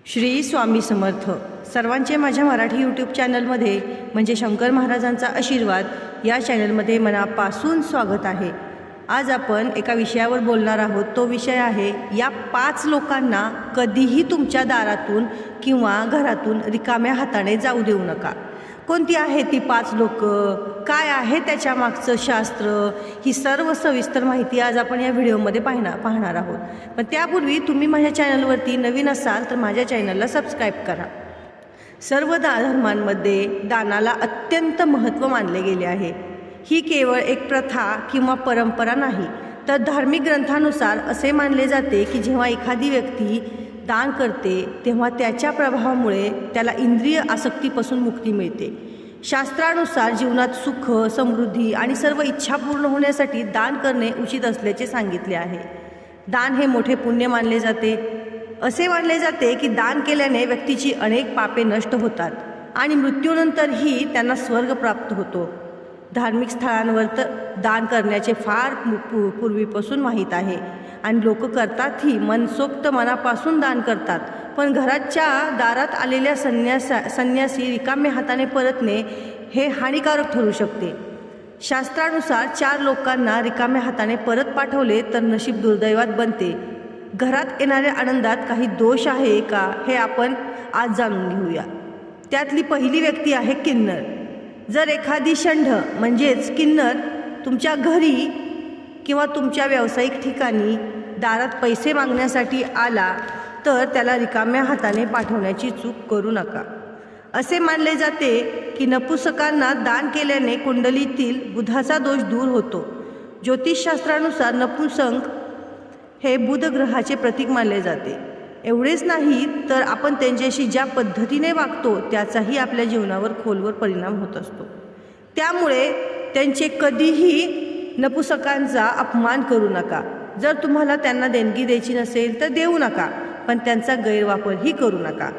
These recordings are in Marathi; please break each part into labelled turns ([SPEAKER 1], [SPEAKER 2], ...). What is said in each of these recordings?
[SPEAKER 1] श्री स्वामी समर्थ सर्वांचे माझ्या मराठी यूट्यूब चॅनलमध्ये म्हणजे शंकर महाराजांचा आशीर्वाद या चॅनलमध्ये मनापासून स्वागत आहे। आज आपण एका विषयावर बोलणार आहोत। तो विषय आहे या 5 लोकांना कधीही तुमच्या दारातून किंवा घरातून रिकाम्या हाताने जाऊ देऊ नका। कोणती आहे ती 5 लोक, काय आहे त्याच्या मागचं शास्त्र, ही सर्व सविस्तर माहिती आज आपण या व्हिडिओमध्ये पाहणार आहोत। पण त्यापूर्वी तुम्ही माझ्या चॅनलवरती नवीन असाल तर माझ्या चॅनलला सबस्क्राईब करा। सर्व धर्मांमध्ये दानाला अत्यंत महत्त्व मानले गेले आहे। ही केवळ एक प्रथा किंवा परंपरा नाही, तर धार्मिक ग्रंथानुसार असे मानले जाते की जेव्हा एखादी व्यक्ती दान करते तेव्हा त्याच्या प्रभावामुळे त्याला इंद्रिय आसक्तीपासून मुक्ती मिळते। शास्त्रानुसार जीवनात सुख, समृद्धी आणि सर्व इच्छा पूर्ण होण्यासाठी दान करणे उचित असल्याचे सांगितले आहे। दान हे मोठे पुण्य मानले जाते। असे मानले जाते की दान केल्याने व्यक्तीची अनेक पापे नष्ट होतात आणि मृत्यूनंतरही त्यांना स्वर्ग प्राप्त होतो। धार्मिक स्थळांवर तर दान करण्याचे फार पूर्वीपासून माहीत आहे आणि लोक करतातही, मनसोक्त मनापासून दान करतात। पण घराच्या दारात आलेल्या संन्यासी रिकाम्या हाताने परतणे हे हानिकारक ठरू शकते। शास्त्रानुसार 4 लोकांना रिकाम्या हाताने परत पाठवले तर नशीब दुर्दैवात बनते। घरात येणाऱ्या आनंदात काही दोष आहे का हे आपण आज जाणून घेऊया। त्यातली पहिली व्यक्ती आहे किन्नर। जर एखादी षंढ म्हणजेच किन्नर तुमच्या घरी किंवा तुमच्या व्यावसायिक ठिकाणी दारात पैसे मागण्यासाठी आला तर त्याला रिकाम्या हाताने पाठवण्याची चूक करू नका। असे मानले जाते की नपुंसकांना दान केल्याने कुंडलीतील बुधाचा दोष दूर होतो। ज्योतिषशास्त्रानुसार नपुंसक हे बुध ग्रहाचे प्रतीक मानले जाते। एवढेच नाही तर आपण त्यांच्याशी ज्या पद्धतीने वागतो त्याचाही आपल्या जीवनावर खोलवर परिणाम होत असतो। त्यामुळे त्यांचे कधीही नपुंसकांचा अपमान करू नका। जर तुम्हाला त्यांना देणगी द्यायची नसेल तर देऊ नका, पण त्यांचा गैरवापरही करू नका।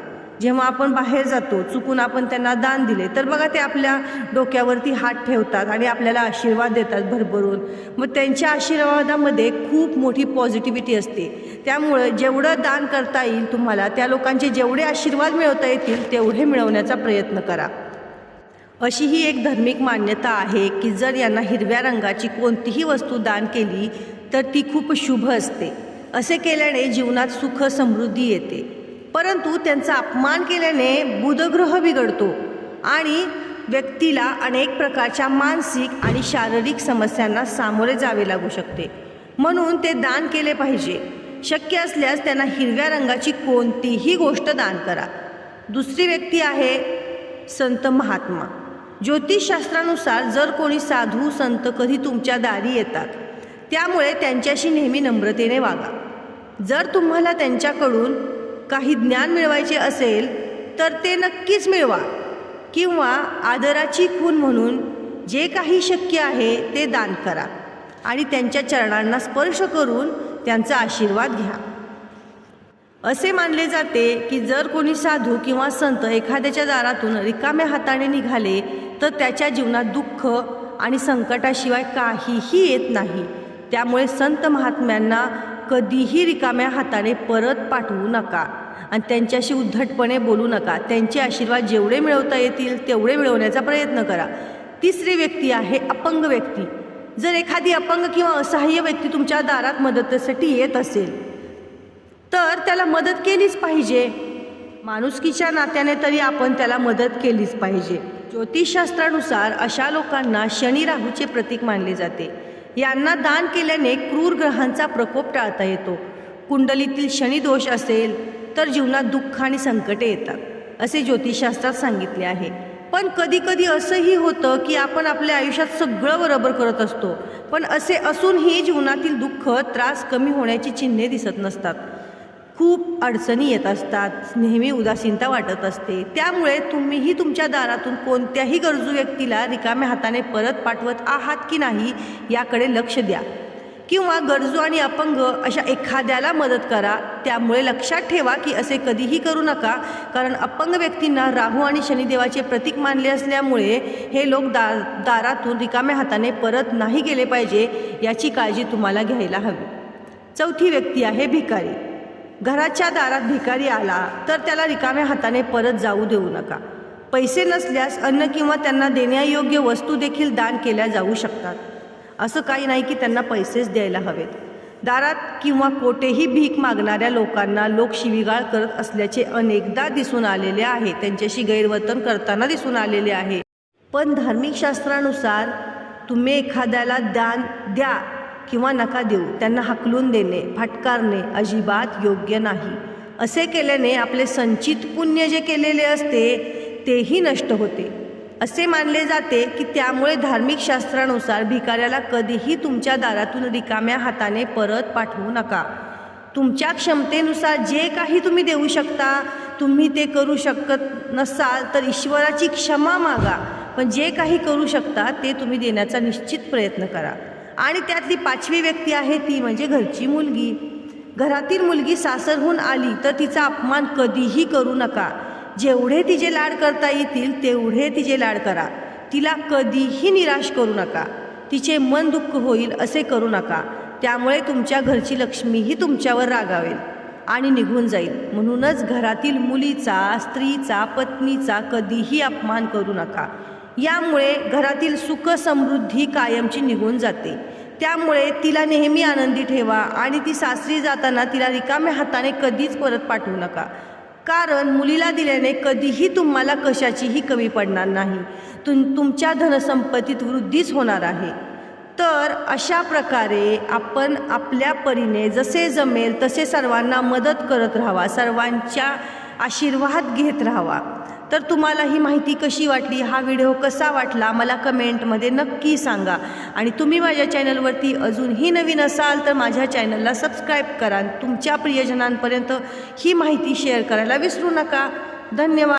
[SPEAKER 1] जेव्हा आपण बाहेर जातो चुकून आपण त्यांना दान दिले तर बघा ते आपल्या डोक्यावरती हात ठेवतात आणि आपल्याला आशीर्वाद देतात भरभरून। मग त्यांच्या आशीर्वादामध्ये खूप मोठी पॉझिटिव्हिटी असते। त्यामुळे जेवढं दान करता येईल तुम्हाला, त्या लोकांचे जेवढे आशीर्वाद मिळवता येतील तेवढे मिळवण्याचा प्रयत्न करा। अशी ही एक धार्मिक मान्यता आहे की जर यांना हिरव्या रंगाची कोणतीही वस्तू दान केली तर ती खूप शुभ असते। असे केल्याने जीवनात सुख समृद्धी येते। परंतु त्यांचा अपमान केल्याने बुधग्रह बिघडतो आणि व्यक्तीला अनेक प्रकारच्या मानसिक आणि शारीरिक समस्यांना सामोरे जावे लागू शकते। म्हणून ते दान केले पाहिजे। शक्य असल्यास त्यांना हिरव्या रंगाची कोणतीही गोष्ट दान करा। दुसरी व्यक्ती आहे संत महात्मा। ज्योतिषशास्त्रानुसार जर कोणी साधू संत कधी तुमच्या दारी येतात त्यामुळे त्यांच्याशी नेहमी नम्रतेने वागा। जर तुम्हाला त्यांच्याकडून काही ज्ञान मिळवायचे असेल तर ते नक्कीच मिळवा, किंवा आदराची खूण म्हणून जे काही शक्य आहे ते दान करा आणि त्यांच्या चरणांना स्पर्श करून त्यांचा आशीर्वाद घ्या। असे मानले जाते की जर कोणी साधू किंवा संत एखाद्याच्या दारातून रिकाम्या हाताने निघाले तर त्याच्या जीवनात दुःख आणि संकटाशिवाय काहीही येत नाही। त्यामुळे संत महात्म्यांना कधीही रिकाम्या हाताने परत पाठवू नका आणि त्यांच्याशी उद्धटपणे बोलू नका। त्यांचे आशीर्वाद जेवढे मिळवता येतील तेवढे मिळवण्याचा प्रयत्न करा। तिसरी व्यक्ती आहे अपंग व्यक्ती। जर एखादी अपंग किंवा असहाय्य व्यक्ती तुमच्या दारात मदतीसाठी येत असेल तर त्याला मदत केलीच पाहिजे। माणुसकीच्या नात्याने तरी आपण त्याला मदत केलीच पाहिजे। ज्योतिषशास्त्रानुसार अशा लोकांना शनी राहूचे प्रतीक मानले जाते। यांना दान केल्याने क्रूर ग्रहांचा प्रकोप टाळता येतो। कुंडलीतील शनी दोष असेल तर जीवनात दुःख आणि संकटे येतात असे ज्योतिषशास्त्रात सांगितले आहे। पण कधी कधी असंही होतं की आपण आपल्या आयुष्यात सगळं बरोबर करत असतो, पण असे असूनही जीवनातील दुःख त्रास कमी होण्याची चिन्हे दिसत नसतात। खूप अडचणी येत असतात, नेहमी उदासीनता वाटत असते। त्यामुळे तुम्हीही तुमच्या दारातून कोणत्याही गरजू व्यक्तीला रिकाम्या हाताने परत पाठवत आहात की नाही याकडे लक्ष द्या, किंवा गरजू आणि अपंग अशा एखाद्याला मदत करा। त्यामुळे लक्षात ठेवा की असे कधीही करू नका, कारण अपंग व्यक्तींना राहू आणि शनिदेवाचे प्रतीक मानले असल्यामुळे हे लोक दारातून रिकाम्या हाताने परत नाही गेले पाहिजे, याची काळजी तुम्हाला घ्यायला हवी। चौथी व्यक्ती आहे भिकारी। घराच्या दारात भिकारी आला तर त्याला रिकाम्या हाताने परत जाऊ देऊ नका. पैसे नसल्यास अन्न किंवा त्यांना देण्यायोग्य वस्तू देखील दान केल्या जाऊ शकतात. असं काही नाही की त्यांना पैसेच द्यायला हवेत. दारात किंवा कोठेही भीक मागणाऱ्या लोकांना लोक शिवीगाळ करत असल्याचे अनेकदा दिसून आलेले आहे. त्यांच्याशी गैरवर्तन करताना दिसून आलेले आहे. पण धार्मिक शास्त्रानुसार तुम्ही एखाद्याला दान द्या किंवा नका देऊ, त्यांना हाकलून देणे, फटकारणे अजिबात योग्य नाही. असे केल्याने आपले संचित पुण्य जे केलेले असते तेही नष्ट होते. असे मानले जाते की त्यामुळे धार्मिक शास्त्रानुसार भिकाऱ्याला कधीही तुमच्या दारातून रिकाम्या हाताने परत पाठवू नका. तुमच्या क्षमतेनुसार जे काही तुम्ही देऊ शकता, तुम्ही ते करू शकत नसाल तर ईश्वराची क्षमा मागा. पण जे काही करू शकता ते तुम्ही देण्याचा निश्चित प्रयत्न करा. आणि त्यातली 5वी व्यक्ती आहे ती म्हणजे घरची मुलगी. घरातील मुलगी सासरहून आली तर तिचा अपमान कधीही करू नका. जेवढे तिचे लाड करता येतील तेवढे तिचे लाड करा. तिला कधीही निराश करू नका. तिचे मन दुःख होईल असे करू नका. त्यामुळे तुमच्या घरची लक्ष्मीही तुमच्यावर रागावेल आणि निघून जाईल. म्हणूनच घरातील मुलीचा, स्त्रीचा, पत्नीचा कधीही अपमान करू नका. यामुळे घरातील सुख समृद्धी कायमची निघून जाते. त्यामुळे तिला नेहमी आनंदी ठेवा आणि ती सासरी जाताना तिला रिकाम्या हाताने कधीच परत पाठवू नका. कारण मुलीला दिल्याने कधीही तुम्हाला कशाचीही कमी पडणार नाही. तुमच्या धनसंपत्तीत वृद्धीच होणार आहे. तर अशा प्रकारे आपण आपल्या परीने जसे जमेल तसे सर्वांना मदत करत राहावा, सर्वांच्या आशीर्वाद घेत राहावा. तर तुम्हाला ही माहिती कशी वाटली, हा व्हिडिओ कसा वाटला मला कमेंटमध्ये नक्की सांगा. आणि तुम्ही माझ्या चॅनलवरती अजूनही नवीन असाल तर माझ्या चॅनलला सबस्क्राईब करा. तुमच्या प्रियजनांपर्यंत ही माहिती शेअर करायला विसरू नका. धन्यवाद.